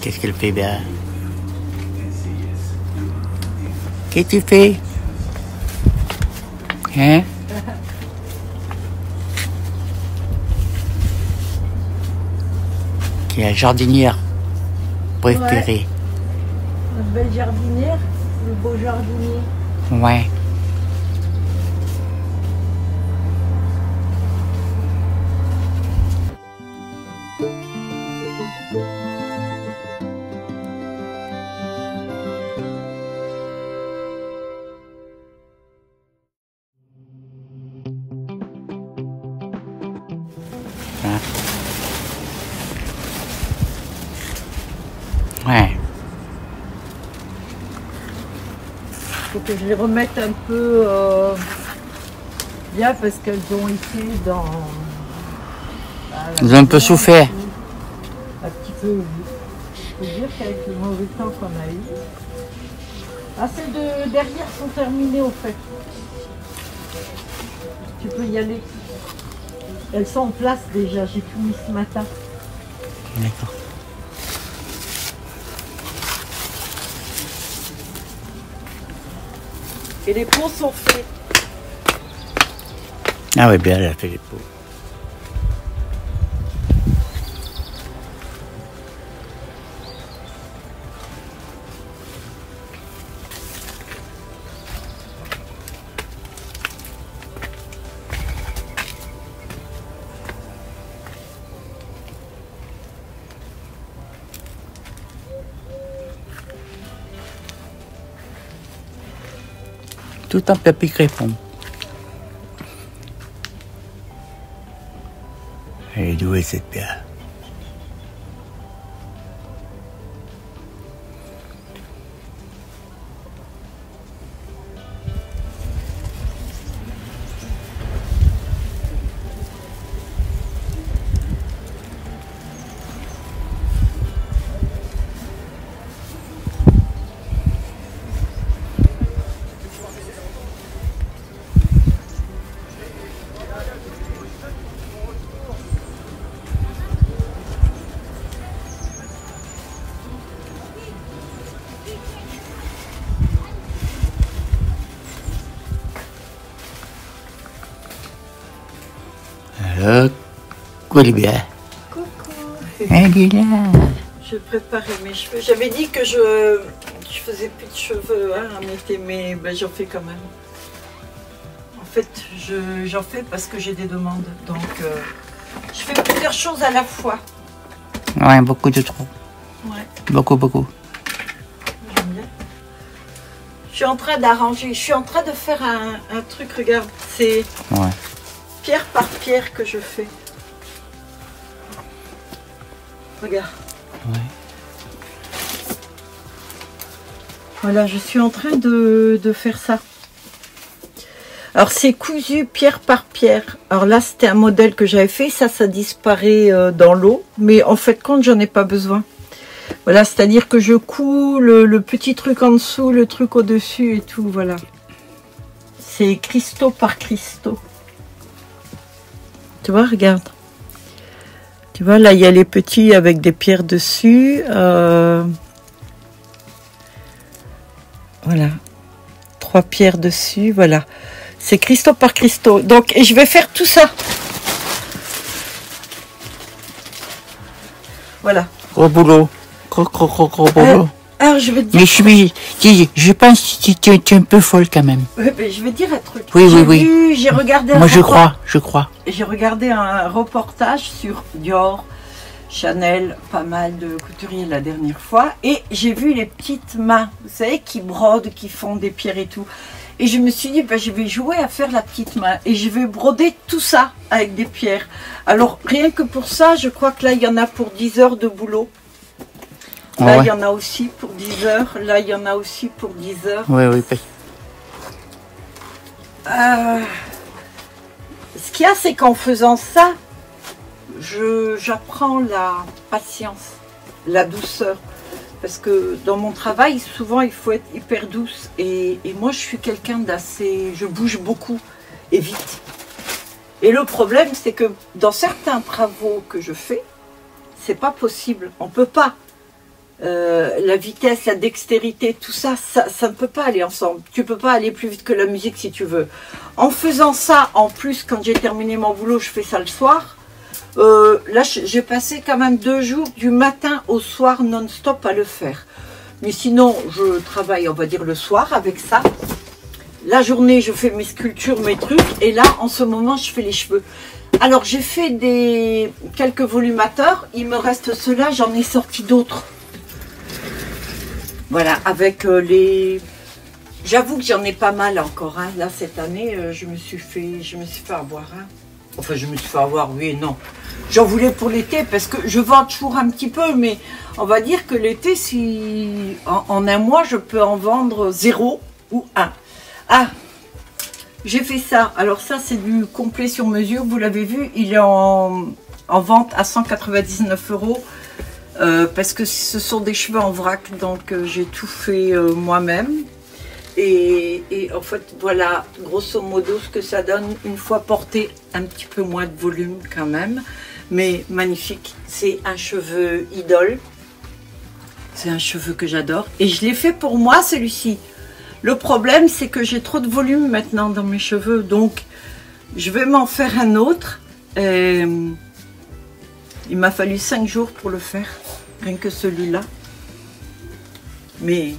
Qu'est-ce qu'elle fait bien? Qu'est-ce que tu fais? Hein? Qui est la jardinière préférée? Ouais. Notre belle jardinière, le beau jardinier. Ouais. Hein? Ouais. Faut que je les remette un peu bien parce qu'elles ont été dans... Ils ont un peu souffert. Un petit peu, oui. Je peux dire qu'avec le mauvais temps qu'on a eu... Ah, celles de derrière sont terminées au fait. Tu peux y aller. Elles sont en place déjà, j'ai tout mis ce matin. D'accord. Et les pots sont faits. Ah oui, bien, elle a fait les pots. Tout en papier crépon. Elle est douée cette pierre. Alors, quoi les bien? Coucou. Elle est là. Je préparais mes cheveux. J'avais dit que je faisais plus de cheveux, hein, mais ben, j'en fais quand même. En fait, j'en fais parce que j'ai des demandes. Donc, je fais plusieurs choses à la fois. Ouais, beaucoup de trop. Ouais, Beaucoup, beaucoup. j'aime bien. Je suis en train d'arranger, je suis en train de faire un truc, regarde, c'est Ouais. pierre par pierre que je fais. Regarde. Ouais. Voilà, je suis en train de faire ça. Alors c'est cousu pierre par pierre. Alors là c'était un modèle que j'avais fait, ça disparaît dans l'eau, mais en fait compte j'en ai pas besoin. Voilà, c'est-à-dire que je couds le petit truc en dessous, le truc au-dessus et tout, voilà. C'est cristaux par cristaux. Tu vois, regarde. Tu vois, là il y a les petits avec des pierres dessus. Voilà. 3 pierres dessus, voilà. C'est cristaux par cristaux. Donc, et je vais faire tout ça. Voilà. Gros boulot. Gros boulot. Alors, je vais te dire... Mais je pense que tu es un peu folle quand même. Ouais, mais je vais te dire un truc. Oui. J'ai regardé Moi, je crois. J'ai regardé un reportage sur Dior, Chanel, pas mal de couturiers la dernière fois. Et j'ai vu les petites mains, vous savez, qui brodent, qui font des pierres et tout. Et je me suis dit, ben, je vais jouer à faire la petite main. Et je vais broder tout ça avec des pierres. Alors, rien que pour ça, je crois que là, il y en a pour 10 heures de boulot. Là, il y en a aussi pour 10 heures. Là, il y en a aussi pour 10 heures. Oui. Ce qu'il y a, c'est qu'en faisant ça, j'apprends la patience, la douceur. Parce que dans mon travail, souvent, il faut être hyper douce. Et moi, je suis quelqu'un d'assez... Je bouge beaucoup et vite. Et le problème, c'est que dans certains travaux que je fais, c'est pas possible. On peut pas. la vitesse, la dextérité, tout ça, ça ne peut pas aller ensemble. Tu ne peux pas aller plus vite que la musique si tu veux. En faisant ça, en plus, quand j'ai terminé mon boulot, je fais ça le soir. Là, j'ai passé quand même 2 jours, du matin au soir, non-stop à le faire. Mais sinon, je travaille, on va dire, le soir avec ça. La journée, je fais mes sculptures, mes trucs. Et là, en ce moment, je fais les cheveux. Alors, j'ai fait quelques volumateurs. Il me reste ceux-là, j'en ai sorti d'autres. Voilà, avec les... J'avoue que j'en ai pas mal encore. Hein. Là, cette année, je me suis fait avoir. Hein. Enfin, je me suis fait avoir, oui et non. J'en voulais pour l'été parce que je vends toujours un petit peu, mais on va dire que l'été, si en un mois, je peux en vendre 0 ou 1. Ah, j'ai fait ça. Alors ça, c'est du complet sur mesure. Vous l'avez vu, il est en vente à 199 € parce que ce sont des cheveux en vrac, donc j'ai tout fait moi-même. Et en fait, voilà, grosso modo, ce que ça donne une fois porté, un petit peu moins de volume quand même, mais magnifique. C'est un cheveu idole. C'est un cheveu que j'adore. Et je l'ai fait pour moi, celui-ci. Le problème, c'est que j'ai trop de volume maintenant dans mes cheveux, donc je vais m'en faire un autre. Et il m'a fallu 5 jours pour le faire, rien que celui-là. Mais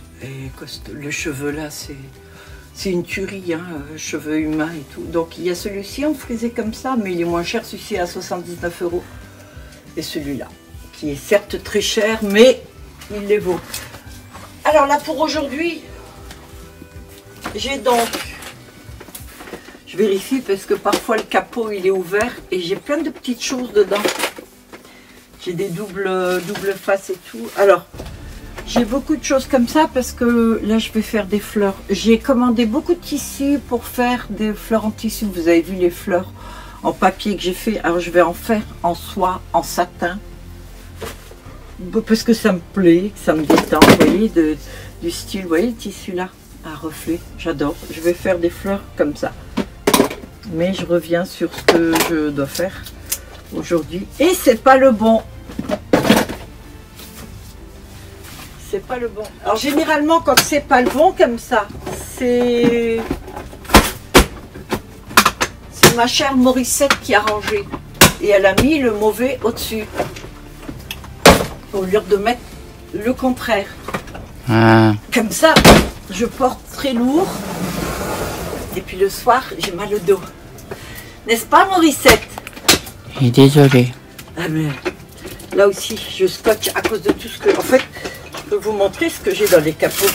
le cheveu là, c'est une tuerie, hein, cheveux humains et tout. Donc il y a celui-ci en frisé comme ça, mais il est moins cher, celui-ci à 79 €. Et celui-là, qui est certes très cher, mais il les vaut. Alors là, pour aujourd'hui, j'ai donc... Je vérifie parce que parfois le capot il est ouvert et j'ai plein de petites choses dedans. J'ai des double faces et tout. Alors, j'ai beaucoup de choses comme ça parce que là je vais faire des fleurs. J'ai commandé beaucoup de tissus pour faire des fleurs en tissu. Vous avez vu les fleurs en papier que j'ai fait. Alors je vais en faire en soie, en satin. Parce que ça me plaît, ça me détend. Vous voyez, du style, vous voyez le tissu là, à reflet. J'adore. Je vais faire des fleurs comme ça. Mais je reviens sur ce que je dois faire aujourd'hui. Et c'est pas le bon. C'est pas le bon. Alors généralement quand c'est pas le bon comme ça, c'est ma chère Morissette qui a rangé. Et elle a mis le mauvais au-dessus. Au lieu de mettre le contraire. Ah. Comme ça, je porte très lourd. Et puis le soir, j'ai mal au dos. N'est-ce pas Morissette? Désolée. Ah mais là aussi, je scotche à cause de tout ce que... En fait, je peux vous montrer ce que j'ai dans les capots.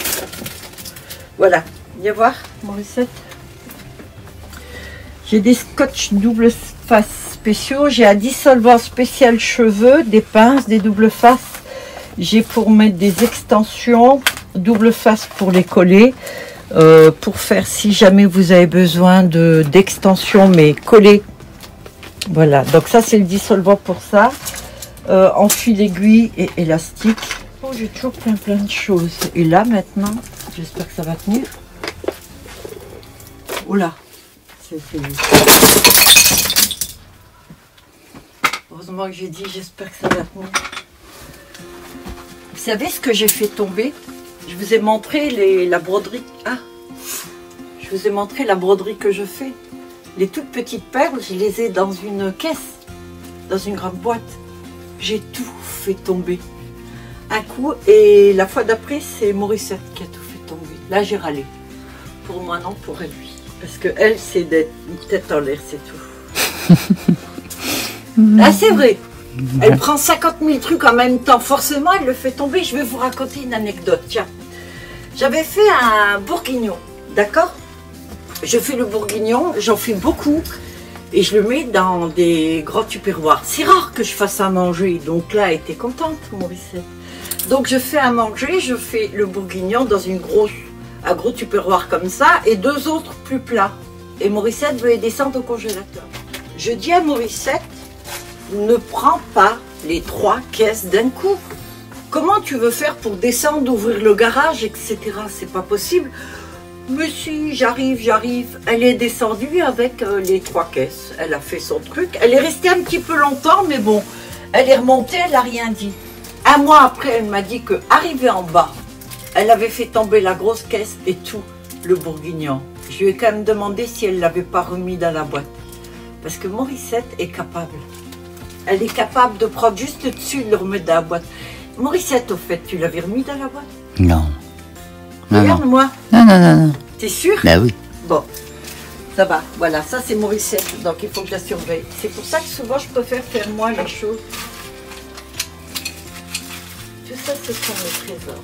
Voilà, viens voir Morissette. J'ai des scotch double face spéciaux. J'ai un dissolvant spécial cheveux, des pinces, des double faces. J'ai pour mettre des extensions, double face pour les coller. Pour faire si jamais vous avez besoin d'extensions mais collées. Voilà, donc ça c'est le dissolvant pour ça. En fil aiguille et élastique. Oh, j'ai toujours plein de choses. Et là maintenant, j'espère que ça va tenir. Oh là, heureusement que j'ai dit j'espère que ça va tenir. Vous savez ce que j'ai fait tomber? Je vous ai montré la broderie. Ah, je vous ai montré la broderie que je fais. Les toutes petites perles, je les ai dans une caisse, dans une grande boîte. J'ai tout fait tomber. Un coup, et la fois d'après, c'est Morissette qui a tout fait tomber. Là, j'ai râlé. Pour moi, non, pour elle, oui. Parce que elle, c'est d'être une tête en l'air, c'est tout. Ah, c'est vrai. Elle prend 50 000 trucs en même temps. Forcément, elle le fait tomber. Je vais vous raconter une anecdote. Tiens, j'avais fait un bourguignon, d'accord? Je fais le bourguignon, j'en fais beaucoup. Et je le mets dans des gros tupperwares. C'est rare que je fasse à manger. Donc là, elle était contente, Morissette. Donc je fais à manger, je fais le bourguignon dans un gros tupperware comme ça. Et 2 autres plus plats. Et Morissette veut les descendre au congélateur. Je dis à Morissette, ne prends pas les 3 caisses d'un coup. Comment tu veux faire pour descendre, ouvrir le garage, etc. C'est pas possible. Mais si, j'arrive. Elle est descendue avec les 3 caisses. Elle a fait son truc. Elle est restée un petit peu longtemps, mais bon, elle est remontée, elle n'a rien dit. un mois après, elle m'a dit que arrivée en bas, elle avait fait tomber la grosse caisse et tout, le bourguignon. Je lui ai quand même demandé si elle ne l'avait pas remis dans la boîte. Parce que Morissette est capable. Elle est capable de prendre juste le dessus et de le remettre dans la boîte. Morissette, au fait, tu l'avais remis dans la boîte? Non. Non, non. Regarde-moi. Non, non, non, non. T'es sûr? Ben oui. Bon, ça va. Voilà, ça c'est Morissette, donc il faut que je la surveille. C'est pour ça que souvent je préfère faire moi les choses. Tout ça, ce sont mes trésors.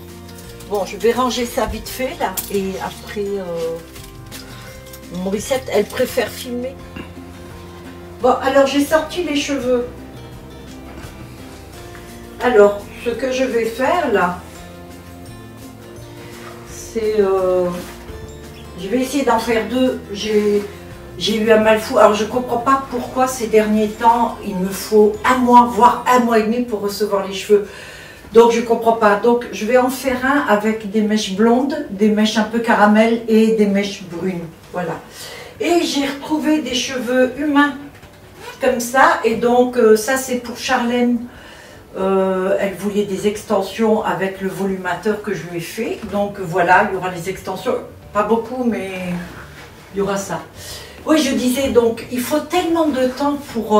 Bon, je vais ranger ça vite fait, là. Et après, Morissette, elle préfère filmer. Bon, alors j'ai sorti les cheveux. Alors, ce que je vais faire, là, c'est... je vais essayer d'en faire deux. J'ai eu un mal fou. Alors, je ne comprends pas pourquoi ces derniers temps, il me faut un mois, voire un mois et demi pour recevoir les cheveux. Donc, je ne comprends pas. Donc, je vais en faire un avec des mèches blondes, des mèches un peu caramel et des mèches brunes. Voilà. Et j'ai retrouvé des cheveux humains comme ça. Et donc, ça, c'est pour Charlène. Elle voulait des extensions avec le volumateur que je lui ai fait. Donc, voilà, il y aura les extensions. Pas beaucoup, mais il y aura ça. Oui, je disais, donc, il faut tellement de temps pour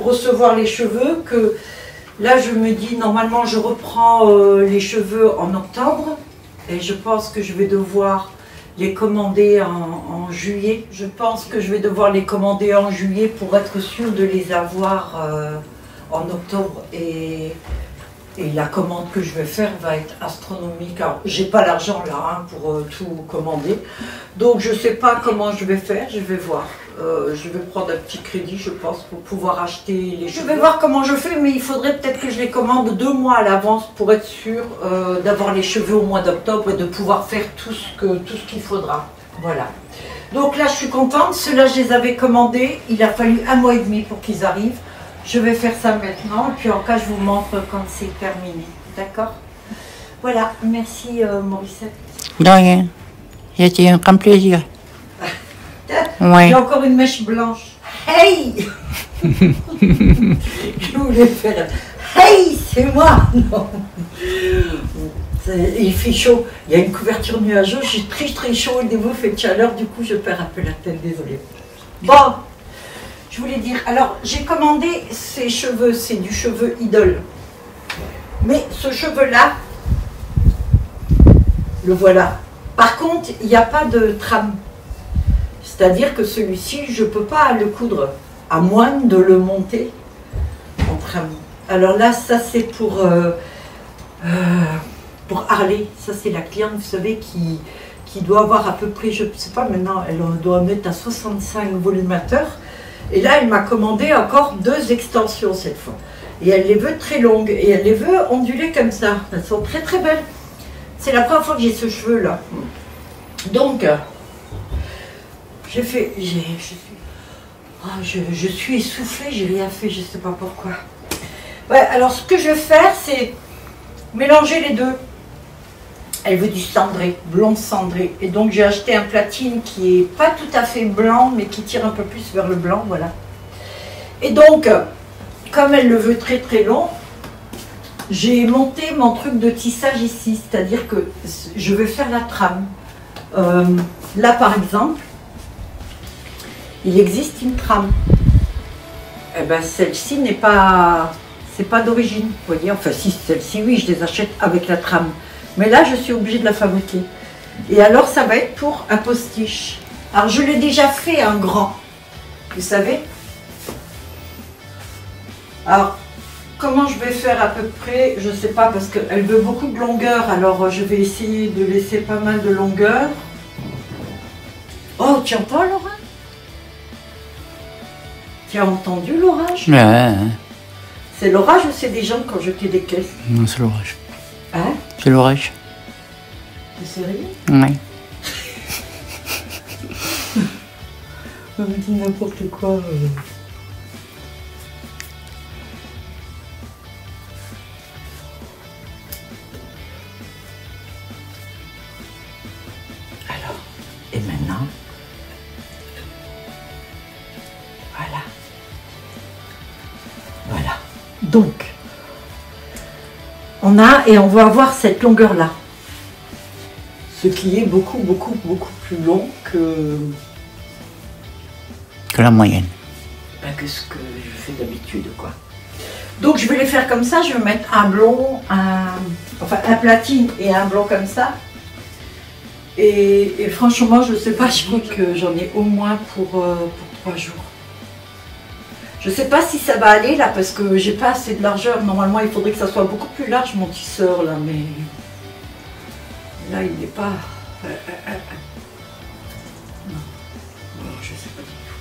recevoir les cheveux que... Là, je me dis, normalement, je reprends les cheveux en octobre et je pense que je vais devoir les commander en juillet. Je pense que je vais devoir les commander en juillet pour être sûre de les avoir en octobre. Et la commande que je vais faire va être astronomique. Alors, j'ai pas l'argent là hein, pour tout commander. Donc, je sais pas comment je vais faire, je vais voir. Je vais prendre un petit crédit, je pense, pour pouvoir acheter les cheveux. Je vais voir comment je fais, mais il faudrait peut-être que je les commande 2 mois à l'avance pour être sûr d'avoir les cheveux au mois d'octobre et de pouvoir faire tout ce qu'il faudra. Voilà. Donc là, je suis contente. Ceux-là, je les avais commandés. Il a fallu 1 mois et demi pour qu'ils arrivent. Je vais faire ça maintenant. Et puis en cas, je vous montre quand c'est terminé. D'accord? Voilà. Merci, Morissette. De rien. C'était un grand plaisir. Ouais. J'ai encore une mèche blanche. Hey! Je voulais faire hey, c'est moi! Non. Il fait chaud. Il y a une couverture nuageuse. J'ai très chaud. Le niveau fait de chaleur. Du coup, je perds un peu la tête. Désolée. Bon, je voulais dire. Alors, j'ai commandé ces cheveux. C'est du cheveu idole. Mais ce cheveu-là, le voilà. Par contre, il n'y a pas de trame. C'est-à-dire que celui-ci, je ne peux pas le coudre, à moins de le monter en trame. Alors là, ça c'est pour Harley. Ça c'est la cliente, vous savez, qui doit avoir à peu près, je ne sais pas maintenant, elle doit mettre à 65 volumateurs. Et là, elle m'a commandé encore 2 extensions cette fois. Et elle les veut très longues. Et elle les veut ondulées comme ça. Elles sont très belles. C'est la première fois que j'ai ce cheveu-là. Donc... je suis essoufflée, j'ai rien fait, je ne sais pas pourquoi. Ouais, alors ce que je vais faire, c'est mélanger les deux. Elle veut du cendré, blond cendré. Et donc j'ai acheté un platine qui est pas tout à fait blanc, mais qui tire un peu plus vers le blanc, voilà. Et donc, comme elle le veut très long, j'ai monté mon truc de tissage ici. C'est-à-dire que je vais faire la trame. Là par exemple, il existe une trame. Eh ben, celle-ci n'est pas... c'est pas d'origine, vous voyez. Enfin, si, celle-ci, oui, je les achète avec la trame. Mais là, je suis obligée de la fabriquer. Et alors, ça va être pour un postiche. Alors, je l'ai déjà fait un grand, vous savez. Alors, comment je vais faire à peu près, je ne sais pas, parce qu'elle veut beaucoup de longueur. Alors, je vais essayer de laisser pas mal de longueur. Oh, tu entends, Laura? Tu as entendu l'orage? Ouais. C'est l'orage ou c'est des gens qui ont jeté des caisses? Non, c'est l'orage. Hein? C'est l'orage. T'es sérieux? Ouais. On me dit n'importe quoi. Alors, et maintenant? Voilà. Donc, et on va avoir cette longueur-là. Ce qui est beaucoup, beaucoup, beaucoup plus long que la moyenne. Que ce que je fais d'habitude, quoi. Donc je vais les faire comme ça, je vais mettre un blond, un platine et un blond comme ça. Et franchement, je sais pas, je crois que j'en ai au moins pour 3 jours. Je sais pas si ça va aller là, parce que j'ai pas assez de largeur. Normalement, il faudrait que ça soit beaucoup plus large, mon tisseur là, mais là, il n'est pas... Non. Alors, je sais pas du tout.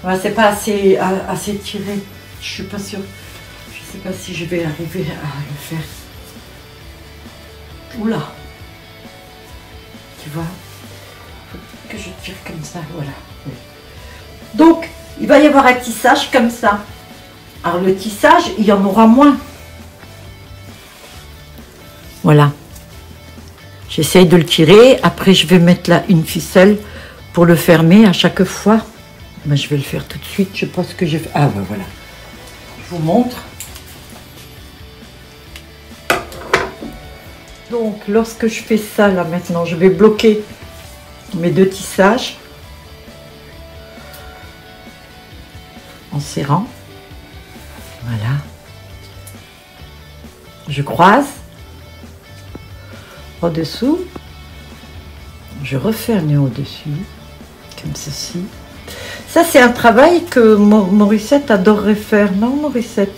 Ouais, c'est pas assez tiré. Je suis pas sûre. Je sais pas si je vais arriver à le faire. Oula. Tu vois, faut que je tire comme ça, voilà. Donc, il va y avoir un tissage comme ça. Alors le tissage, il y en aura moins. Voilà. J'essaye de le tirer. Après, je vais mettre là une ficelle pour le fermer à chaque fois. Ben, je vais le faire tout de suite. Je pense que j'ai fait. Ah ben voilà. Je vous montre. Donc, lorsque je fais ça là maintenant, je vais bloquer mes 2 tissages en serrant. Voilà. Je croise au-dessous. Je referme au-dessus, comme ceci. Ça, c'est un travail que Morissette adorerait faire, non, Morissette?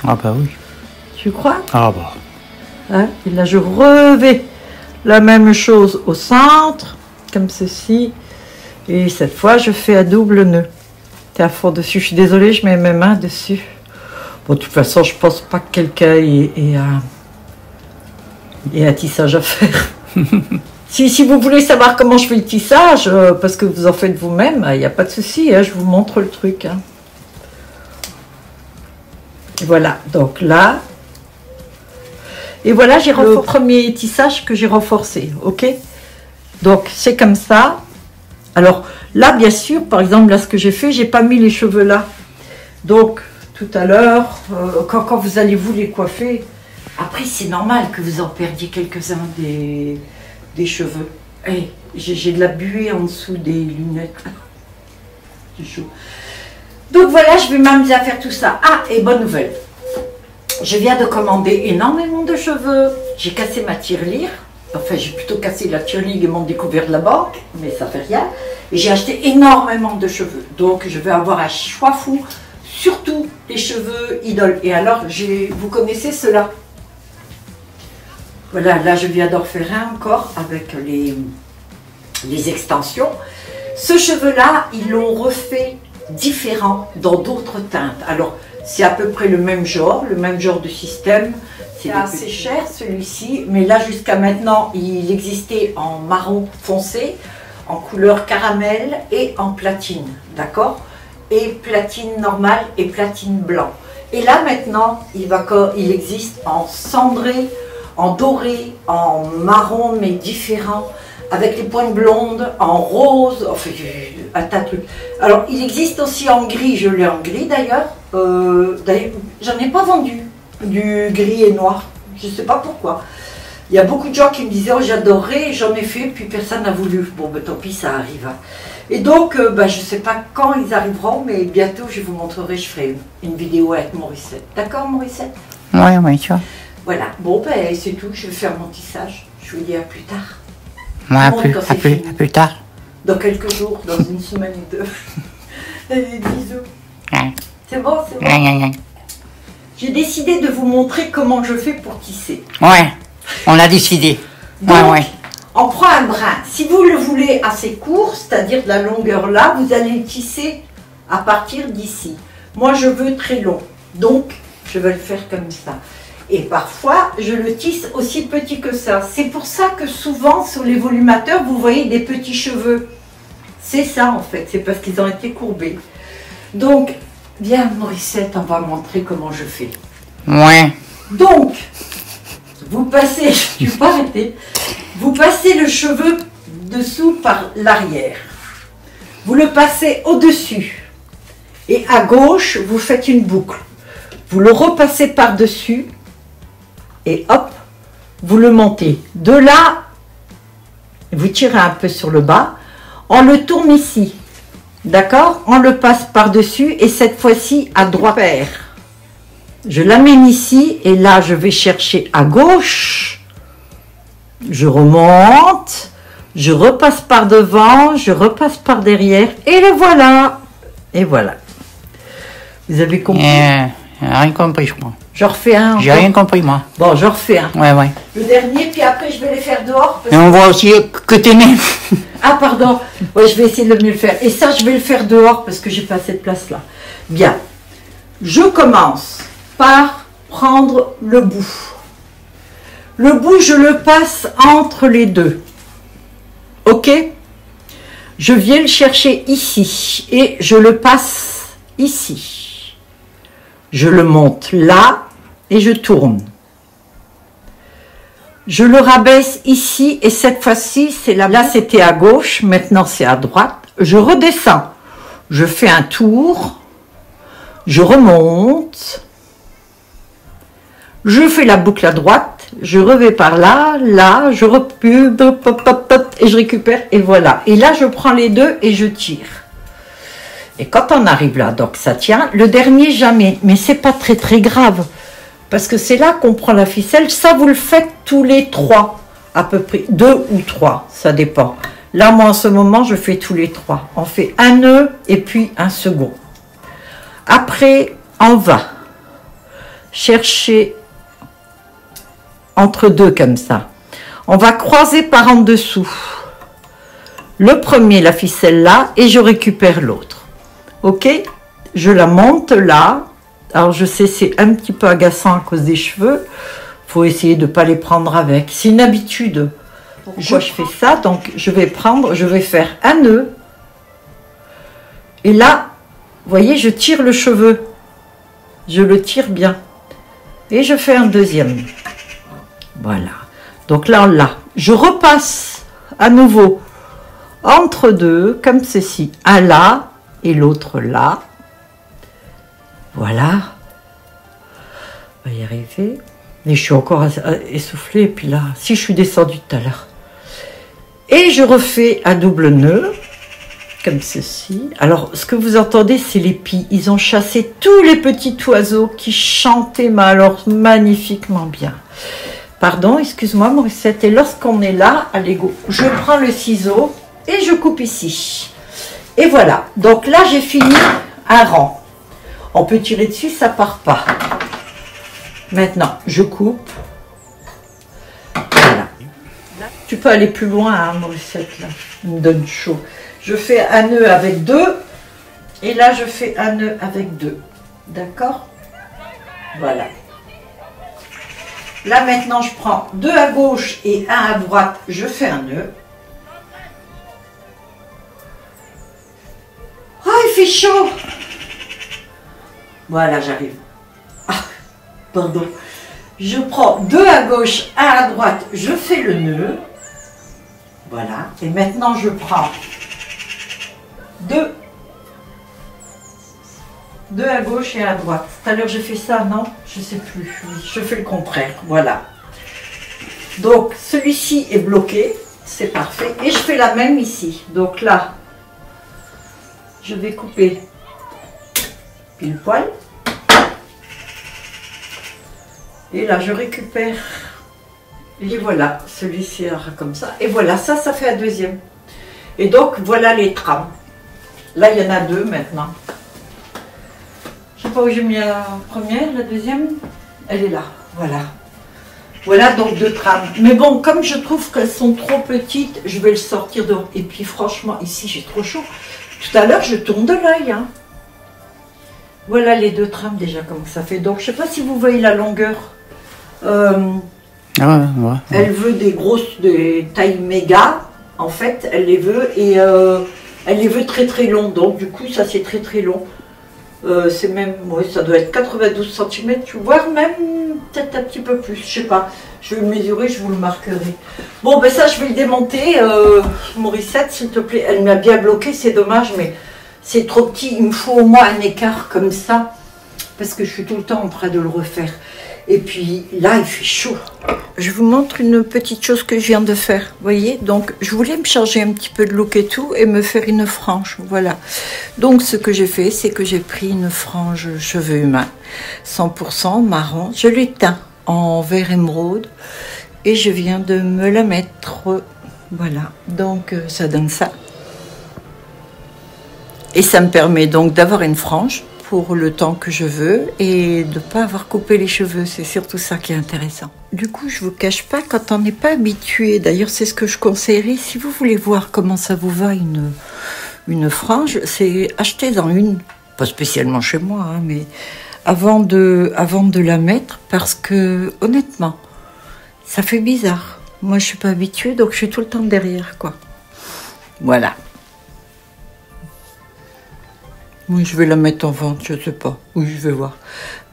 Ah bah oui. Tu crois? Ah bah. Hein? Et là, je revais la même chose au centre, comme ceci. Et cette fois, je fais un double nœud. T'es à fond dessus. Je suis désolée, je mets mes mains dessus. Bon, de toute façon, je pense pas que quelqu'un ait un tissage à faire. Si vous voulez savoir comment je fais le tissage, parce que vous en faites vous-même, il n'y a pas de souci, hein, je vous montre le truc. Hein. Voilà, donc là. Et voilà, j'ai le premier tissage que j'ai renforcé, ok? Donc, c'est comme ça. Alors, là, bien sûr, par exemple, là, ce que j'ai fait, j'ai pas mis les cheveux là. Donc, tout à l'heure, quand vous allez vous les coiffer, après, c'est normal que vous en perdiez quelques-uns des cheveux. Hey, j'ai de la buée en dessous des lunettes. C'est chaud. Donc, voilà, je vais m'amuser à faire tout ça. Ah, et bonne nouvelle. Je viens de commander énormément de cheveux. J'ai cassé ma tirelire. Enfin, j'ai plutôt cassé la tirelire et mon découvert de la banque, mais ça fait rien. Et j'ai acheté énormément de cheveux. Donc, je vais avoir un choix fou, surtout les cheveux idoles. Et alors, vous connaissez ceux-là? Voilà, là, je viens d'en refaire un encore avec les extensions. Ce cheveu-là, ils l'ont refait différent dans d'autres teintes. Alors, c'est à peu près le même genre de système. C'est assez cher celui-ci, mais là jusqu'à maintenant, il existait en marron foncé, en couleur caramel et en platine, d'accord? Et platine normale et platine blanc. Et là maintenant, il existe en cendré, en doré, en marron mais différent, avec les pointes blondes, en rose, enfin un tas de trucs. Alors il existe aussi en gris, je l'ai en gris d'ailleurs. D'ailleurs, j'en ai pas vendu du gris et noir, je sais pas pourquoi. Il y a beaucoup de gens qui me disaient oh j'adorerais, j'en ai fait, puis personne n'a voulu. Bon ben tant pis, ça arrive. Et donc je sais pas quand ils arriveront, mais bientôt je vous montrerai, je ferai une vidéo avec Morissette. D'accord Morissette? Oui, tu vois. Voilà, bon ben c'est tout, je vais faire mon tissage. Je vous dis à plus tard. Ouais, à plus tard. Dans quelques jours, dans une semaine ou 2. Allez, bisous. Ouais. C'est bon, c'est bon. Ouais. J'ai décidé de vous montrer comment je fais pour tisser. Ouais, on a décidé. Donc, Ouais. on prend un brin. Si vous le voulez assez court, c'est-à-dire de la longueur là, vous allez le tisser à partir d'ici. Moi, je veux très long. Donc, je vais le faire comme ça. Et parfois, je le tisse aussi petit que ça. C'est pour ça que souvent, sur les volumateurs, vous voyez des petits cheveux. C'est ça, en fait. C'est parce qu'ils ont été courbés. Donc, viens, Morissette, on va montrer comment je fais. Ouais. Donc, vous passez, je ne vais pas arrêter, vous passez le cheveu dessous par l'arrière. Vous le passez au-dessus. Et à gauche, vous faites une boucle. vous le repassez par-dessus et hop, vous le montez. De là, vous tirez un peu sur le bas, on le tourne ici, d'accord? On le passe par-dessus et cette fois-ci à droite. Je l'amène ici et là, je vais chercher à gauche, je remonte, je repasse par devant, je repasse par derrière et le voilà. Et voilà. Vous avez compris? Rien compris, je crois. Je refais un. J'ai rien compris, moi. Bon, je refais un. Ouais. Le dernier, puis après, je vais les faire dehors. Et on voit aussi que t'es né. Ah, pardon. Ouais, je vais essayer de mieux le faire. Et ça, je vais le faire dehors parce que j'ai pas cette place-là. Bien. Je commence par prendre le bout. Le bout, je le passe entre les deux. Ok? Je viens le chercher ici et je le passe ici. Je le monte là et je tourne. Je le rabaisse ici et cette fois-ci, c'est là c'était à gauche, maintenant c'est à droite. Je redescends. Je fais un tour. Je remonte. Je fais la boucle à droite. Je reviens par là, là, je repube, et je récupère et voilà. Et là, je prends les deux et je tire. Et quand on arrive là, donc ça tient. Le dernier, jamais. Mais c'est pas très très grave. Parce que c'est là qu'on prend la ficelle. Ça, vous le faites tous les trois. À peu près. 2 ou 3. Ça dépend. Là, moi, en ce moment, je fais tous les 3. On fait un nœud et puis un second. Après, on va chercher entre deux comme ça. On va croiser par en dessous. Le premier, la ficelle là, et je récupère l'autre. Ok, je la monte là. Alors je sais, c'est un petit peu agaçant à cause des cheveux. Faut essayer de ne pas les prendre avec. C'est une habitude. Pourquoi je fais ça? Donc je vais faire un nœud. Et là, vous voyez, je tire le cheveu. Je le tire bien. Et je fais un deuxième. Voilà. Donc là, on l'a. Je repasse à nouveau entre deux, comme ceci. Un là. Et l'autre là. Voilà. On va y arriver. Mais je suis encore essoufflée. Et puis là, si je suis descendue tout à l'heure. Et je refais un double nœud. Comme ceci. Alors, ce que vous entendez, c'est les pies. Ils ont chassé tous les petits oiseaux qui chantaient, mais alors magnifiquement bien. Pardon, excuse-moi, Morissette. Et lorsqu'on est là, allez go. Je prends le ciseau et je coupe ici. Et voilà, donc là j'ai fini un rang. On peut tirer dessus, ça part pas. Maintenant, je coupe. Voilà. Tu peux aller plus loin, hein, Morissette, là. Il me donne chaud. Je fais un nœud avec 2. Et là, je fais un nœud avec 2. D'accord? Voilà. Là, maintenant, je prends 2 à gauche et 1 à droite. Je fais un nœud. Oh, il fait chaud. Voilà, j'arrive. Ah, pardon. Je prends 2 à gauche, 1 à droite. Je fais le nœud. Voilà. Et maintenant, je prends 2 à gauche et 1 à droite. Tout à l'heure, j'ai fait ça, non? Je ne sais plus. Oui, je fais le contraire. Voilà. Donc, celui-ci est bloqué. C'est parfait. Et je fais la même ici. Donc là, je vais couper pile poil. Et là, je récupère. Et voilà, celui-ci comme ça. Et voilà, ça fait un deuxième. Et donc, voilà les trames. Là, il y en a 2 maintenant. Je ne sais pas où j'ai mis la première, la deuxième. Elle est là, voilà. Voilà donc 2 trames. Mais bon, comme je trouve qu'elles sont trop petites, je vais le sortir dehors. Et puis franchement, ici, j'ai trop chaud. Tout à l'heure, je tourne de l'œil. Hein. Voilà les 2 trames déjà, comme ça fait. Donc, je ne sais pas si vous voyez la longueur. Ouais. Elle veut des tailles méga. En fait, elle les veut. Et elle les veut très très longs. Donc, du coup, ça, c'est très très long. C'est même, ouais, ça doit être 92 cm, voire même peut-être un petit peu plus, je sais pas. Je vais le mesurer, je vous le marquerai. Bon, ben ça, je vais le démonter. Morissette, s'il te plaît, elle m'a bien bloqué, c'est dommage, mais c'est trop petit. Il me faut au moins un écart comme ça. parce que je suis tout le temps en train de le refaire. Et puis là, il fait chaud. Je vous montre une petite chose que je viens de faire. Vous voyez, donc je voulais me changer un petit peu de look et tout et me faire une frange. Voilà. Donc ce que j'ai fait, c'est que j'ai pris une frange cheveux humains, 100% marron. Je l'ai teint en vert émeraude et je viens de me la mettre. Voilà. Donc ça donne ça. Et ça me permet donc d'avoir une frange pour le temps que je veux et de ne pas avoir coupé les cheveux. C'est surtout ça qui est intéressant. Du coup, je ne vous cache pas, quand on n'est pas habitué, d'ailleurs c'est ce que je conseillerais, si vous voulez voir comment ça vous va une frange, c'est achetez-en une, pas spécialement chez moi, hein, mais avant de la mettre, parce que honnêtement, ça fait bizarre. Moi je ne suis pas habituée, donc je suis tout le temps derrière, quoi. Voilà. Oui, je vais la mettre en vente, je sais pas. Oui, je vais voir.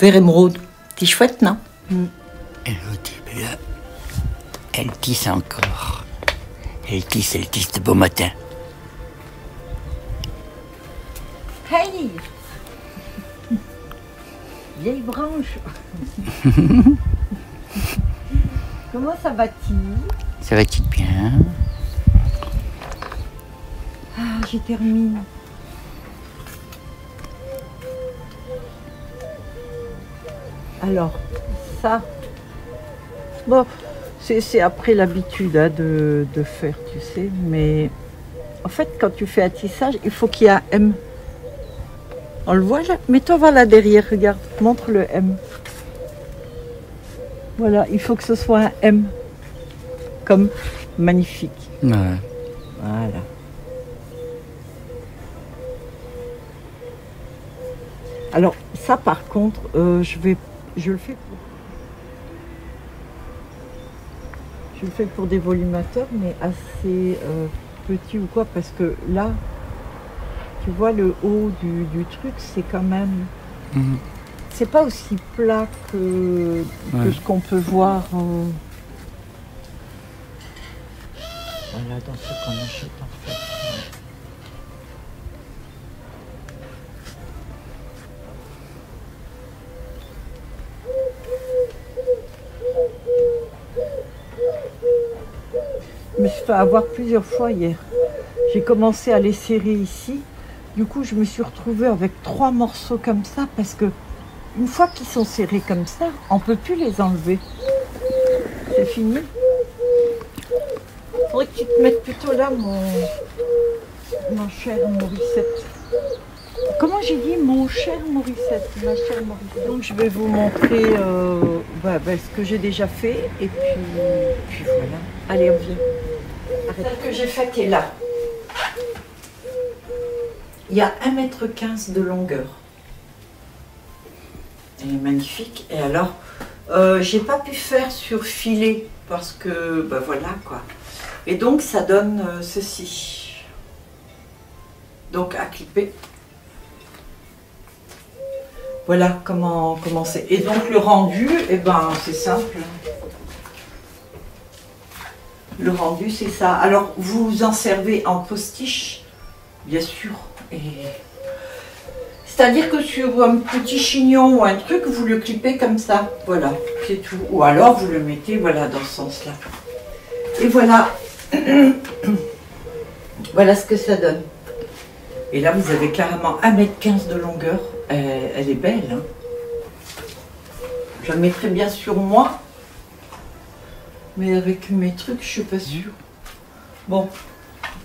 Vert émeraude. T'es chouette, non? Et l'autre, là, elle tisse encore. Elle tisse de beau matin. Hey! Vieille branche. Comment ça va-t-il? Ça va-t-il bien? Ah, j'ai terminé. Alors, ça, bon, c'est après l'habitude hein, de faire, tu sais, mais en fait, quand tu fais un tissage, il faut qu'il y ait un M. On le voit là? Mets-toi voir là derrière, regarde, montre le M. Voilà, il faut que ce soit un M, comme magnifique. Ouais. Voilà. Alors, ça par contre, je le fais pour des volumateurs, mais assez petit ou quoi, parce que là, tu vois le haut du truc, c'est quand même, c'est pas aussi plat que ce qu'on peut voir. Voilà, dans ce qu'on achète en fait. Je me suis fait avoir plusieurs fois hier. J'ai commencé à les serrer ici. Du coup, je me suis retrouvée avec 3 morceaux comme ça parce que une fois qu'ils sont serrés comme ça, on ne peut plus les enlever. C'est fini. Il faudrait que tu te mettes plutôt là, mon cher Morissette. Comment j'ai dit mon cher Morissette, ma chère Morissette. Donc je vais vous montrer ce que j'ai déjà fait et puis voilà. Allez, on vient. Celle que j'ai faite est là. Il y a 1,15 m de longueur. Elle est magnifique. Et alors, j'ai pas pu faire sur filet parce que, voilà quoi. Et donc, ça donne ceci. Donc, à clipper. Voilà comment c'est. Et donc, le rendu, c'est simple. Le rendu, c'est ça. Alors, vous en servez en postiche, bien sûr. C'est-à-dire que sur un petit chignon ou un truc, vous le clippez comme ça. Voilà, c'est tout. Ou alors, vous le mettez, voilà, dans ce sens-là. Et voilà. Voilà ce que ça donne. Et là, vous avez carrément 1,15 m de longueur. Elle est belle. Hein. Je la mettrai bien sur moi. Mais avec mes trucs, je suis pas sûre. Bon,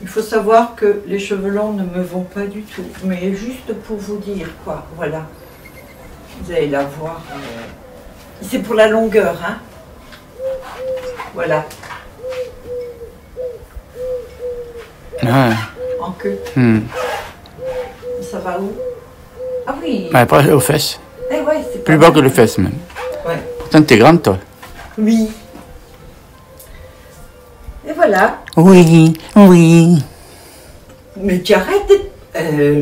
il faut savoir que les cheveux longs ne me vont pas du tout. Mais juste pour vous dire, quoi, voilà. Vous allez la voir. C'est pour la longueur, hein. Voilà. Ouais. En queue. Ça va où? Ah oui. Ouais, pas aux fesses. Eh ouais, c'est Plus bas que les fesses, même. Ouais. Pourtant, t'es grande, toi. Oui. Et voilà. Oui, oui. Mais tu arrêtes d'être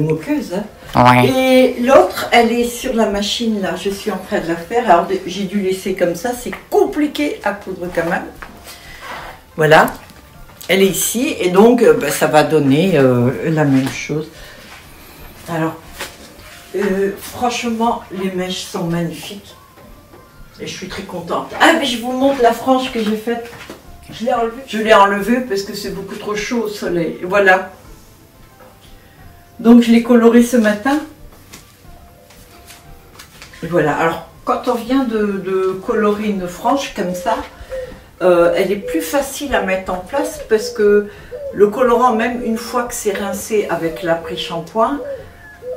moqueuse. Hein. Ouais. Et l'autre, elle est sur la machine là. Je suis en train de la faire. Alors j'ai dû laisser comme ça. C'est compliqué à coudre quand même. Voilà. Elle est ici. Et donc, ça va donner la même chose. Alors, Franchement, les mèches sont magnifiques. Et je suis très contente. Ah, mais je vous montre la frange que j'ai faite. Je l'ai enlevée. Je l'ai enlevée parce que c'est beaucoup trop chaud au soleil. Voilà. Donc, je l'ai colorée ce matin. Et voilà. Alors, quand on vient de colorer une frange comme ça, elle est plus facile à mettre en place parce que le colorant, même une fois que c'est rincé avec l'après-shampoing,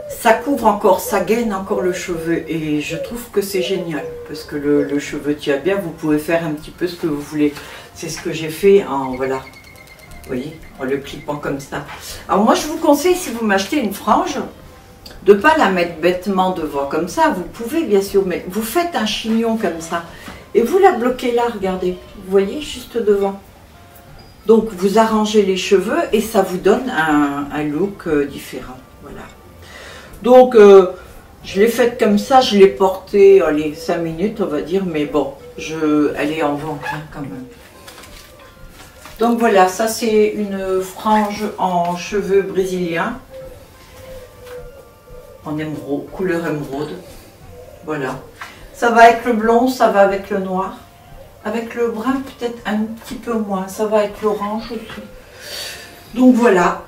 ça couvre encore, ça gaine encore le cheveu et je trouve que c'est génial parce que le cheveu tient bien, vous pouvez faire un petit peu ce que vous voulez. C'est ce que j'ai fait en, voilà, vous voyez, en le clipant comme ça. Alors moi je vous conseille, si vous m'achetez une frange, de ne pas la mettre bêtement devant comme ça, vous pouvez bien sûr, mais vous faites un chignon comme ça et vous la bloquez là, regardez, vous voyez, juste devant. Donc vous arrangez les cheveux et ça vous donne un look différent, voilà. Donc, je l'ai faite comme ça, je l'ai portée, allez, 5 minutes, on va dire, mais bon, elle est en vente hein, quand même. Donc voilà, ça c'est une frange en cheveux brésiliens, en émeraude, couleur émeraude. Voilà. Ça va avec le blond, ça va avec le noir. Avec le brun, peut-être un petit peu moins, ça va avec l'orange aussi. Donc voilà.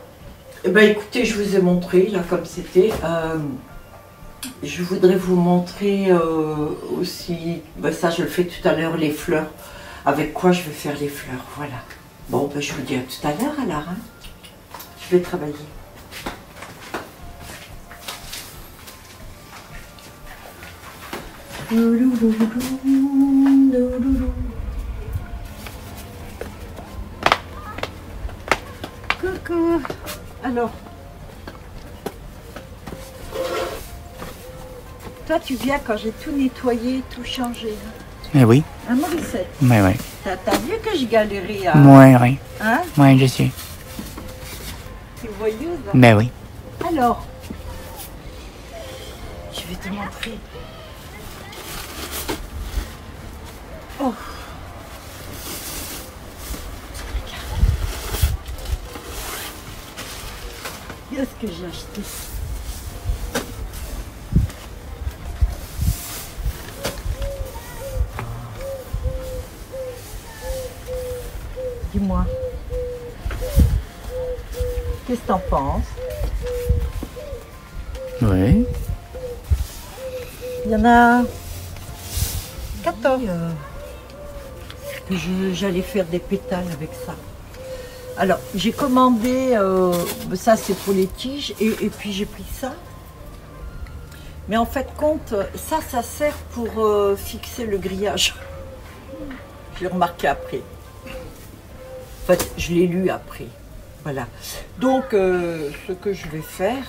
Eh bien, écoutez, je vous ai montré, là, comme c'était. Je voudrais vous montrer aussi, ben, ça je le fais tout à l'heure, les fleurs. Avec quoi je vais faire les fleurs, voilà. Bon, ben, je vous dis à tout à l'heure, alors. Hein. Je vais travailler. Coucou. Alors, toi tu viens quand j'ai tout nettoyé, tout changé. Eh oui. Hein, Morissette? Oui, oui. T'as vu que je galérais à... Oui, oui. Hein? Oui, je sais. Tu voyeuse? Ben oui. Alors, je vais te montrer. Oh. Qu'est-ce que j'ai acheté? Dis-moi. Qu'est-ce que t'en penses? Oui. Il y en a 14. J'allais faire des pétales avec ça. Alors, j'ai commandé, ça c'est pour les tiges, et puis j'ai pris ça. Mais en fait, compte, ça sert pour fixer le grillage. Je l'ai remarqué après. En fait, je l'ai lu après. Voilà. Donc, ce que je vais faire,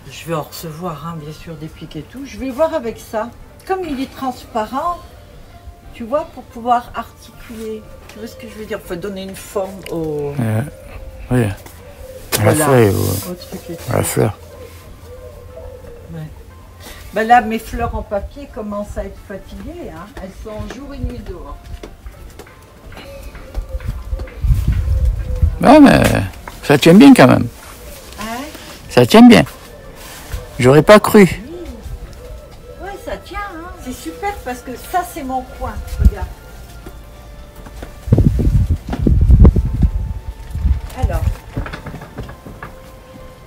je vais en recevoir, hein, bien sûr, des pics et tout. Je vais voir avec ça. Comme il est transparent, tu vois, pour pouvoir articuler. Tu vois ce que je veux dire? Il faut donner une forme au... oui. À la feuille ou à la fleur. Ouais. Ben là, mes fleurs en papier commencent à être fatiguées. Hein. Elles sont jour et nuit dehors. Ouais, mais ça tient bien quand même. Hein? Ça tient bien. J'aurais pas cru. Oui. Ouais, ça tient. Hein. C'est super parce que ça, c'est mon coin. Regarde. Alors,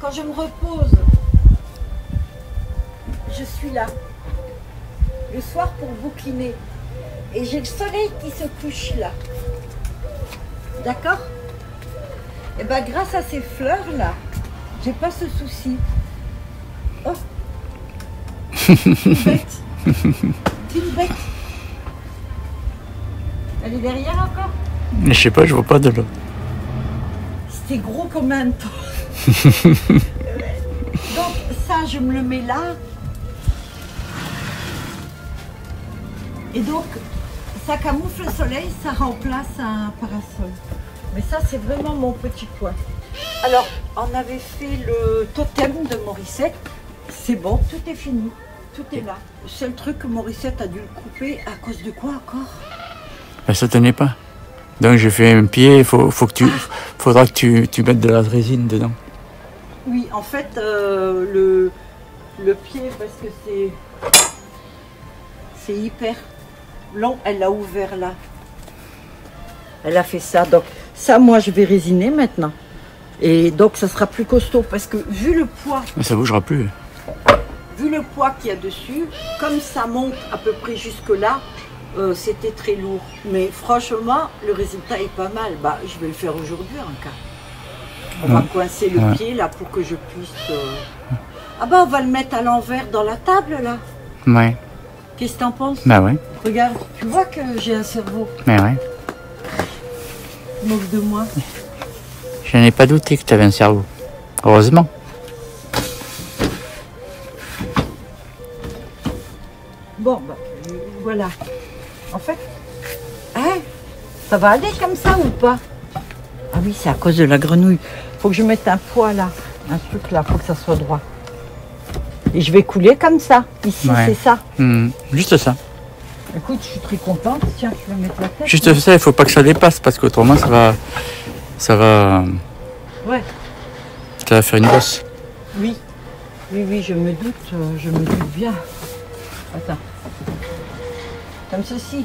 quand je me repose, je suis là. Le soir pour bouquiner. Et j'ai le soleil qui se couche là. D'accord? Et bien grâce à ces fleurs-là, j'ai pas ce souci. Oh! Une bête! C'est une bête! Elle est derrière encore? Je sais pas, je vois pas de l'eau. C'était gros comme un temps. Donc ça, je me le mets là. Et donc, ça camoufle le soleil, ça remplace un parasol. Mais ça, c'est vraiment mon petit coin. Alors, on avait fait le totem de Morissette. C'est bon, tout est fini. Tout est là. Le seul truc que Morissette a dû le couper, à cause de quoi encore? Ben, ça tenait pas. Donc j'ai fait un pied, faudra que tu mettes de la résine dedans. Oui, en fait, le pied parce que c'est hyper long. Elle l'a ouvert là. Elle a fait ça. Donc ça, moi, je vais résiner maintenant. Et donc, ça sera plus costaud parce que vu le poids... Mais ça bougera plus. Vu le poids qu'il y a dessus, comme ça monte à peu près jusque là, c'était très lourd. Mais franchement, le résultat est pas mal. Bah, je vais le faire aujourd'hui en cas. On va coincer le pied là pour que je puisse... Ah bah on va le mettre à l'envers dans la table là. Ouais. Qu'est-ce que t'en penses? Bah ouais. Regarde, tu vois que j'ai un cerveau. Mais ouais. Moque de moi. Je n'ai pas douté que tu avais un cerveau. Heureusement. Bon, bah, voilà. En fait, hein, ça va aller comme ça ou pas? Ah oui, c'est à cause de la grenouille. Faut que je mette un poids là, un truc là, faut que ça soit droit. Et je vais couler comme ça. Ici, Ouais. c'est ça. Juste ça. Écoute, je suis très contente. Tiens, je vais mettre la tête. Juste ça, il faut pas que ça dépasse parce qu'autrement ça va Ouais. faire une bosse. Oui. Oui, je me doute bien. Attends. Comme ceci.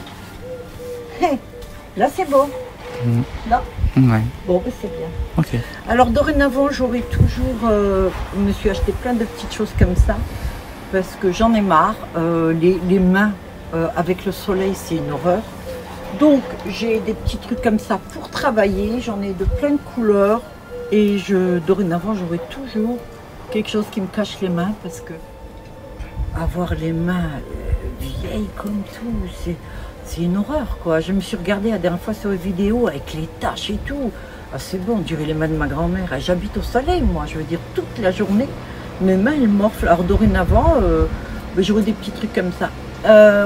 Hé, là, c'est beau. Là. Ouais. Bon, ben, c'est bien. Ok. Alors, dorénavant, j'aurai toujours... je me suis acheté plein de petites choses comme ça. Parce que j'en ai marre. Les mains avec le soleil, c'est une horreur. Donc, j'ai des petits trucs comme ça pour travailler. J'en ai de plein de couleurs. Et dorénavant, j'aurai toujours quelque chose qui me cache les mains. Parce que avoir les mains vieilles comme tout, c'est une horreur, quoi. Je me suis regardée la dernière fois sur une vidéo avec les taches et tout. Ah, c'est bon, on dirait les mains de ma grand-mère. J'habite au soleil, moi, je veux dire, toute la journée. Mes mains, elles morflent. Alors, dorénavant, j'aurai des petits trucs comme ça.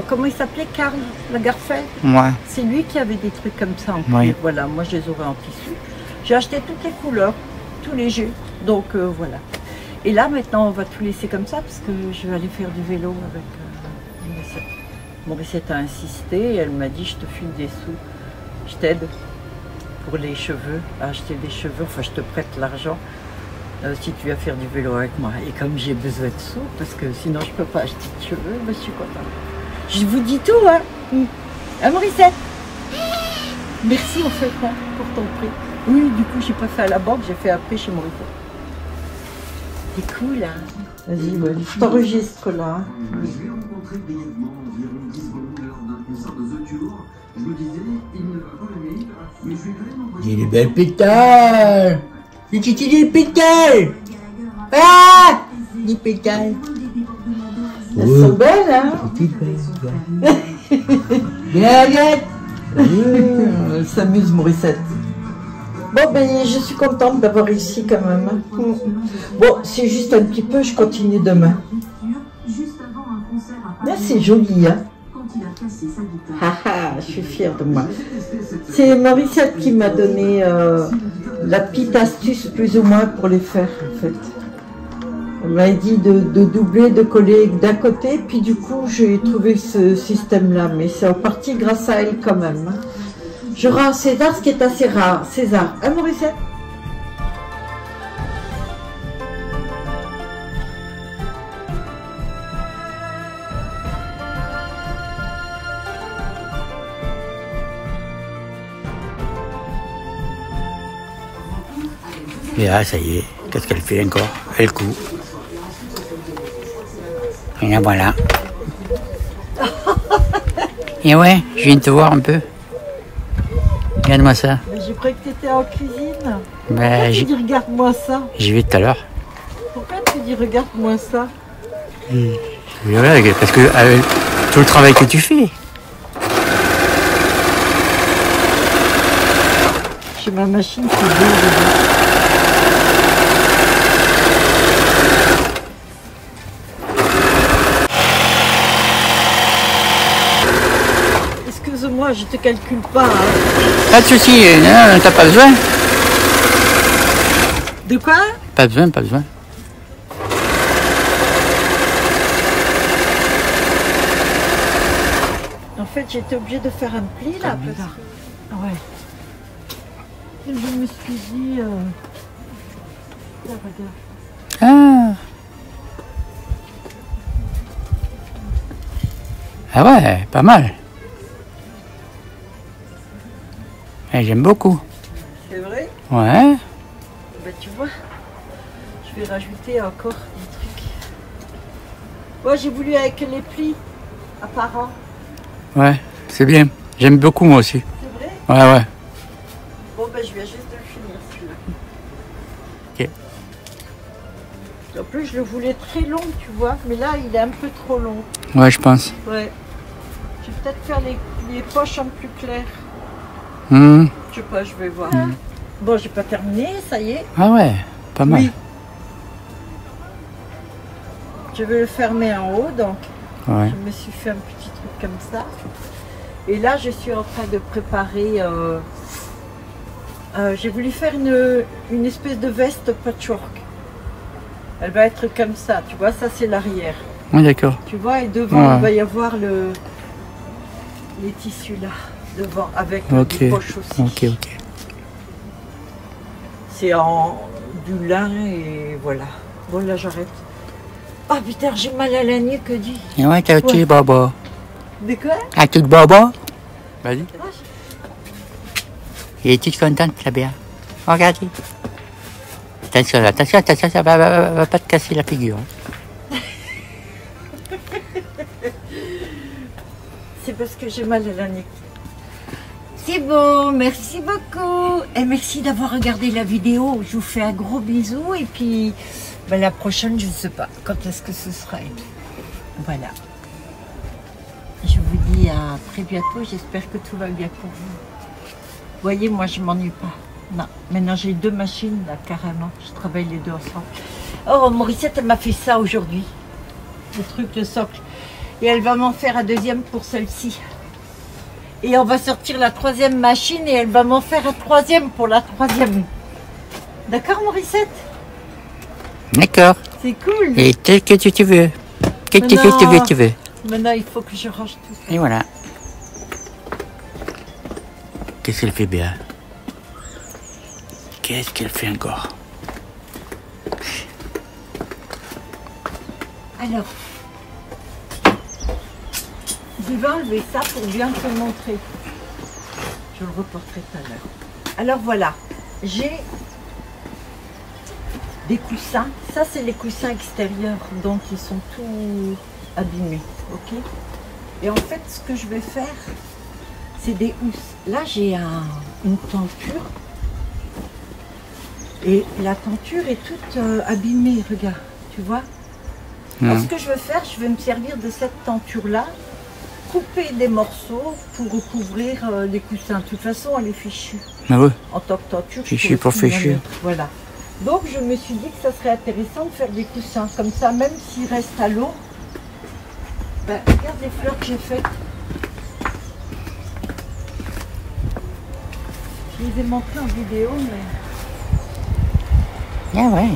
Comment il s'appelait, Karl Lagerfeld? Ouais. C'est lui qui avait des trucs comme ça en cuir. Oui. Voilà, moi, je les aurais en tissu. J'ai acheté toutes les couleurs, tout léger. Donc, voilà. Et là, maintenant, on va tout laisser comme ça parce que je vais aller faire du vélo avec Mauricette. Mauricette a insisté et elle m'a dit, je te file des sous, je t'aide pour les cheveux, à acheter des cheveux, enfin je te prête l'argent si tu vas faire du vélo avec moi. Et comme j'ai besoin de sous, parce que sinon je ne peux pas acheter de cheveux, je suis contente. Je vous dis tout, hein. Hein, Mauricette? Merci en fait hein, pour ton prix. Oui, du coup, j'ai pas fait à la banque, j'ai fait après chez Mauricette. C'est cool, hein. Vas-y, ouais. Je t'enregistre là. Je l'ai rencontré brièvement environ 10 secondes lors d'un concert de The Cure. Je me disais, il ne va pas l'aimer, mais je vais quand même envoyer... Il est belle pétale. Les pétales. Ah, les pétales. Elles sont belles, hein. Bien, regarde. Elle s'amuse, Mauricette. Bon, ben, je suis contente d'avoir réussi quand même. Bon, c'est juste un petit peu, je continue demain. Là, c'est joli, hein. Je suis fière de moi. C'est Mauricette qui m'a donné la petite astuce, plus ou moins, pour les faire, en fait. Elle m'a dit de doubler, de coller d'un côté, puis du coup, j'ai trouvé ce système-là. Mais c'est en partie grâce à elle, quand même. Hein. Je rends à César ce qui est assez rare. César, hein, Mauricette? Et là, ça y est. Qu'est-ce qu'elle fait encore? Elle coud. Et là, voilà. Et ouais, je viens de te voir un peu. Regarde-moi ça. Mais j'ai cru que tu étais en cuisine. Ben, Pourquoi tu dis regarde-moi ça? j'y vais tout à l'heure. Pourquoi tu dis regarde-moi ça? Voilà, parce que tout le travail que tu fais. Chez ma machine, c'est beau. Excuse-moi, je te calcule pas. Hein. Pas de soucis, non, t'as pas besoin. De quoi? Pas besoin, pas besoin. En fait, j'étais obligée de faire un pli là. Parce que... Ouais. Et je me suis dit... Là, regarde. Ah, Ah ouais, pas mal. Et j'aime beaucoup. C'est vrai? Ouais. Bah tu vois, je vais rajouter encore des trucs. Moi j'ai voulu avec les plis apparents. Ouais, c'est bien. J'aime beaucoup moi aussi. C'est vrai? Ouais, ouais. Bon bah je viens juste de le finir celui-là. Ok. En plus je le voulais très long tu vois, mais là il est un peu trop long. Ouais, je pense. Ouais. Je vais peut-être faire les poches en plus claires. Hmm. Je sais pas, je vais voir. Bon j'ai pas terminé, ça y est. Ah ouais, pas mal. Oui. Je vais le fermer en haut donc. Ouais. Je me suis fait un petit truc comme ça. Et là, je suis en train de préparer. J'ai voulu faire une espèce de veste patchwork. Elle va être comme ça, tu vois, ça c'est l'arrière. Ouais, d'accord. Tu vois, et devant, Ouais. il va y avoir les tissus là, devant, avec Ok. des poches aussi. Ok, ok. C'est en du lin et voilà. Bon, là, j'arrête. Oh putain, j'ai mal à la nuque, dis. Et ouais, t'as un petit baba. De quoi? Un petit baba. Vas-y. Ah, Il est toute contente, la bière. Regardez. Attention, attention, attention, ça va pas te casser la figure. c'est parce que j'ai mal à la nuque. C'est bon, merci beaucoup. Et merci d'avoir regardé la vidéo. Je vous fais un gros bisou. Et puis, ben, la prochaine, je ne sais pas quand est-ce que ce sera. Voilà. Je vous dis à très bientôt. J'espère que tout va bien pour vous. Vous voyez, moi, je m'ennuie pas. Non, maintenant, j'ai 2 machines, là, carrément. Je travaille les deux ensemble. Oh, Morissette, elle m'a fait ça aujourd'hui. Le truc, le socle. Et elle va m'en faire un deuxième pour celle-ci. Et on va sortir la 3e machine et elle va m'en faire un 3e pour la 3e. D'accord, Morissette? D'accord. C'est cool. Et tel que tu veux. Qu'est-ce Mais non. que tu veux. Maintenant, il faut que je range tout ça. Et voilà. Qu'est-ce qu'elle fait bien? Qu'est-ce qu'elle fait encore? Alors, je vais enlever ça pour bien te le montrer. Je le reporterai tout à l'heure. Alors voilà, j'ai des coussins. Ça, c'est les coussins extérieurs, donc ils sont tout abîmés. Ok. Et en fait, ce que je vais faire, c'est des housses. Là, j'ai une tenture. Et la tenture est toute abîmée, regarde, tu vois. Alors, ce que je vais faire, je vais me servir de cette tenture-là, couper des morceaux pour recouvrir les coussins. De toute façon, elle est fichue. Ah ouais. En tant que tenture, Fichue je pour pourrais plus fichue. la mettre. Voilà. Donc, je me suis dit que ça serait intéressant de faire des coussins. Comme ça, même s'ils restent à l'eau, ben, regarde les fleurs que j'ai faites. Je les ai montrées en vidéo, mais Ah ouais.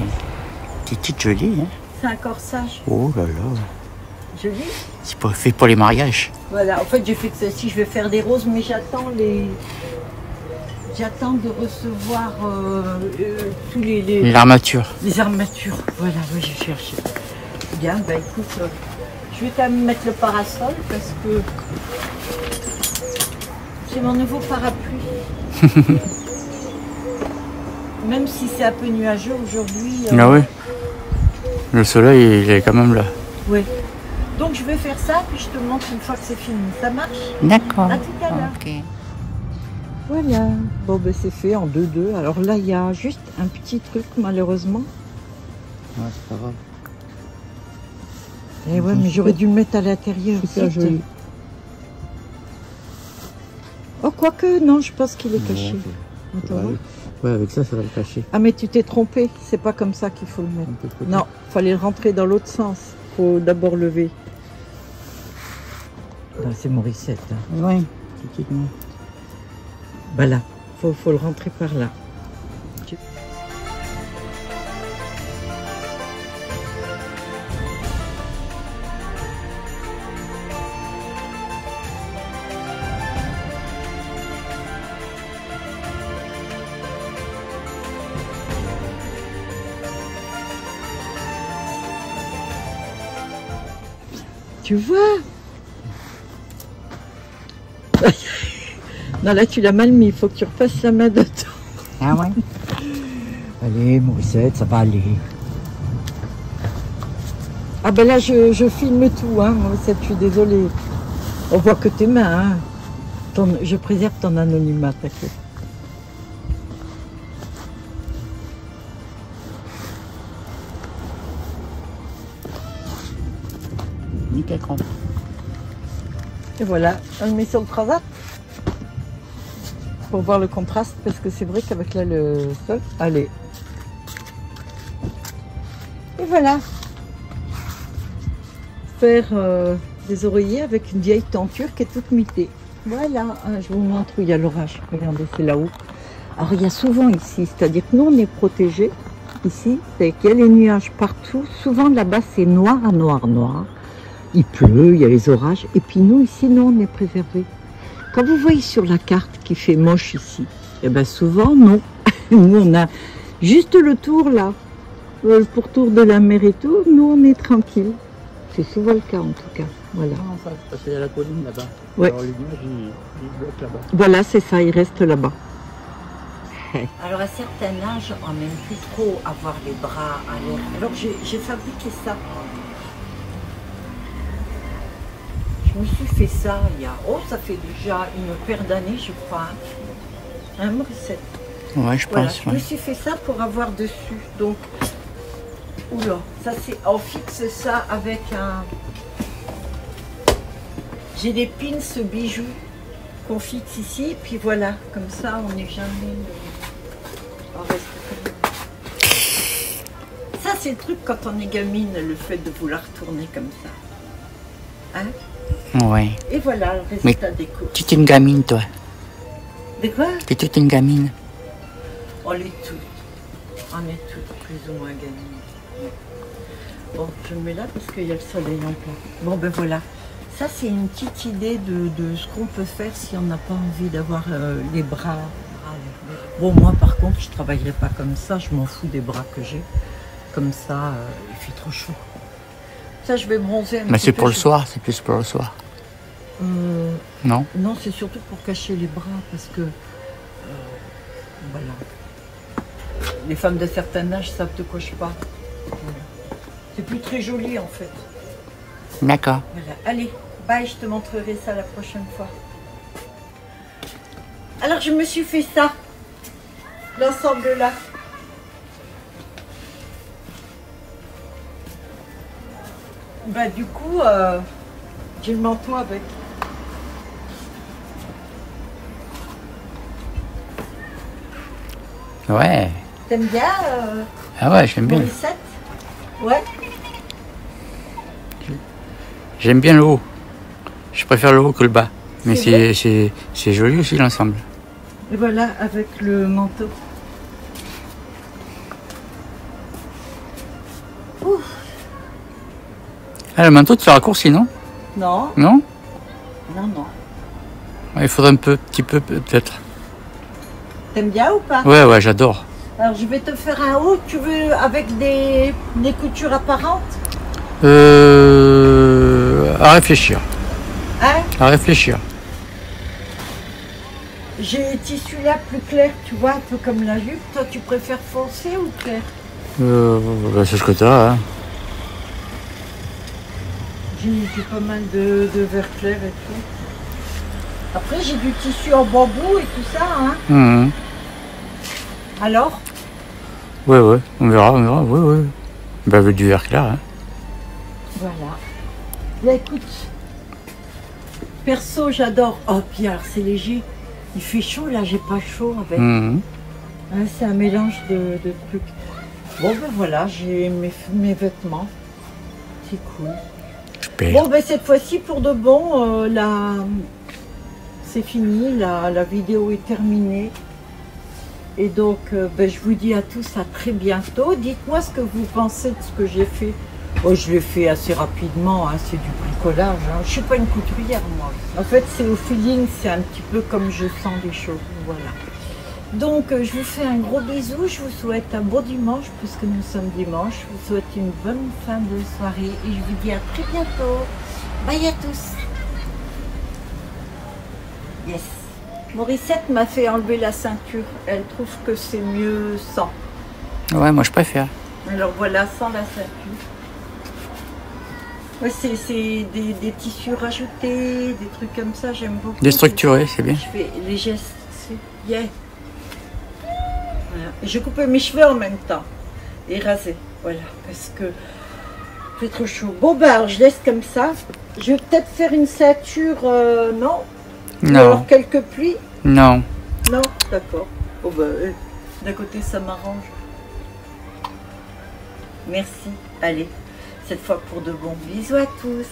Petite jolie, hein. c'est un corsage. Oh là là. Joli. C'est pas fait pour les mariages. Voilà, en fait j'ai fait que celle-ci, je vais faire des roses, mais j'attends de recevoir tous L'armature. les armatures. Voilà, oui, j'ai cherché. Bien, bah écoute, je vais quand même mettre le parasol parce que c'est mon nouveau parapluie. Même si c'est un peu nuageux aujourd'hui. Ah oui. Le soleil, il est quand même là. Oui. Donc je vais faire ça, puis je te montre une fois que c'est fini. Ça marche? D'accord. À tout à l'heure. Ok. Voilà, bon ben c'est fait en 2-2. Alors là il y a juste un petit truc malheureusement. Ouais, c'est pas grave. Eh ouais, mais j'aurais dû le mettre à l'intérieur. Super zut. joli. Oh quoique, non, je pense qu'il est caché. Attends, voir. Ouais, avec ça, ça va le cacher. Ah mais tu t'es trompé, c'est pas comme ça qu'il faut le mettre. Non, fallait le rentrer dans l'autre sens. Faut d'abord lever. Non, c'est Morissette. Hein. Ouais, effectivement. Bah là, faut le rentrer par là. Tu vois? Non, là, tu l'as mal mis. Il faut que tu repasses la main dedans. Ah ouais? Allez, Morissette, ça va aller. Ah ben là, je filme tout, hein, Morissette, je suis désolée. On voit que tes mains, hein. Je préserve ton anonymat, t'inquiète. Nickel crampe. Et voilà, on le met sur le transat pour voir le contraste, parce que c'est vrai qu'avec là le sol, allez. Et voilà. Faire des oreillers avec une vieille tenture qui est toute mitée. Voilà, je vous montre où il y a l'orage. Regardez, c'est là-haut. Alors il y a souvent ici, c'est-à-dire que nous on est protégés ici, c'est qu'il y a les nuages partout. Souvent là-bas c'est noir à noir, noir. Il pleut, il y a les orages. Et puis nous ici, nous on est préservés. Quand vous voyez sur la carte qu'il fait moche ici, eh bien souvent non. Nous on a juste le tour là, le pourtour de la mer et tout. Nous on est tranquille. C'est souvent le cas en tout cas. Voilà. Non, ça, c'est parce qu'il y a la colline là-bas. Ouais. Alors les nuages, ils bloquent là-bas. Voilà, c'est ça, il reste là-bas. Alors à certain âge, on n'aime plus trop avoir les bras à l'air. Alors j'ai fabriqué ça. Je me suis fait ça il y a... Oh, ça fait déjà une paire d'années, je crois. Hein, Morissette? Ouais, je Voilà, pense. je me suis fait ça pour avoir dessus. Donc, oula, ça c'est... On fixe ça avec un... J'ai des pins, ce bijou qu'on fixe ici. Et puis voilà, comme ça, on n'est jamais... On reste comme... Ça, c'est le truc quand on est gamine, le fait de vouloir tourner comme ça. Hein? Ouais. Et voilà le résultat des courses. Tu es une gamine, toi. De quoi? Tu es toute une gamine. On est toutes. On est toutes plus ou moins gamines. Ouais. Bon, je me mets là parce qu'il y a le soleil en plein. Bon, ben voilà. Ça, c'est une petite idée de ce qu'on peut faire si on n'a pas envie d'avoir les bras. Bon, moi, par contre, je ne travaillerai pas comme ça. Je m'en fous des bras que j'ai. Comme ça, il fait trop chaud. Ça, je vais bronzer un Mais petit c'est peu. pour le soir, c'est plus pour le soir. Non? Non, c'est surtout pour cacher les bras parce que voilà. Les femmes de certain âge savent de quoi je parle. Voilà. C'est plus très joli en fait. D'accord. Voilà. Allez, bye, je te montrerai ça la prochaine fois. Alors je me suis fait ça. L'ensemble là. Bah du coup, j'ai le manteau avec. Ouais. T'aimes bien Ah ouais, j'aime bien. Morissette? Ouais. J'aime bien le haut. Je préfère le haut que le bas. Mais C'est c'est joli aussi l'ensemble. Et voilà, avec le manteau. Ouf. Ah, le manteau, tu l'as raccourci, non? Non, Non? non, non. Ouais, il faudrait un petit peu peut-être. T'aimes bien ou pas? Ouais, ouais, j'adore. Alors je vais te faire un haut, tu veux avec des coutures apparentes? À réfléchir. Hein? À réfléchir. J'ai tissu là plus clair, tu vois, un peu comme la jupe. Toi, tu préfères foncé ou clair? Bah, c'est ce que t'as, hein. J'ai pas mal de vert clair et tout. Après, j'ai du tissu en bambou et tout ça, hein. Mhm. Alors? Ouais, ouais, on verra, ouais, ouais. Bah, avec du vert clair, hein. Voilà. Là, écoute. Perso, j'adore. Oh, Pierre, c'est léger. Il fait chaud, là, j'ai pas chaud avec. Mhm. Hein, c'est un mélange de trucs. Bon, ben voilà, j'ai mes vêtements. C'est cool. Super. Bon, ben cette fois-ci, pour de bon, c'est fini. La vidéo est terminée. Et donc, ben, je vous dis à tous à très bientôt. Dites-moi ce que vous pensez de ce que j'ai fait. Oh, je l'ai fait assez rapidement, hein, c'est du bricolage. Hein. Je ne suis pas une couturière, moi. En fait, c'est au feeling, c'est un petit peu comme je sens les choses. Voilà. Donc, je vous fais un gros bisou. Je vous souhaite un beau dimanche, puisque nous sommes dimanche. Je vous souhaite une bonne fin de soirée et je vous dis à très bientôt. Bye à tous. Yes. Morissette m'a fait enlever la ceinture. Elle trouve que c'est mieux sans. Ouais, moi je préfère. Alors voilà, sans la ceinture. Ouais, c'est des tissus rajoutés, des trucs comme ça, j'aime beaucoup. Déstructuré, c'est bien. Je fais les gestes, c'est yeah. Voilà. Et je coupe mes cheveux en même temps. Et raser, voilà, parce que il fait trop chaud. Bon bah alors je laisse comme ça. Je vais peut-être faire une ceinture, non? Ou Non, alors quelques plis? non. Non, d'accord. Bon bah, d'un côté ça m'arrange. Merci. Allez, cette fois pour de bon. Bisous à tous.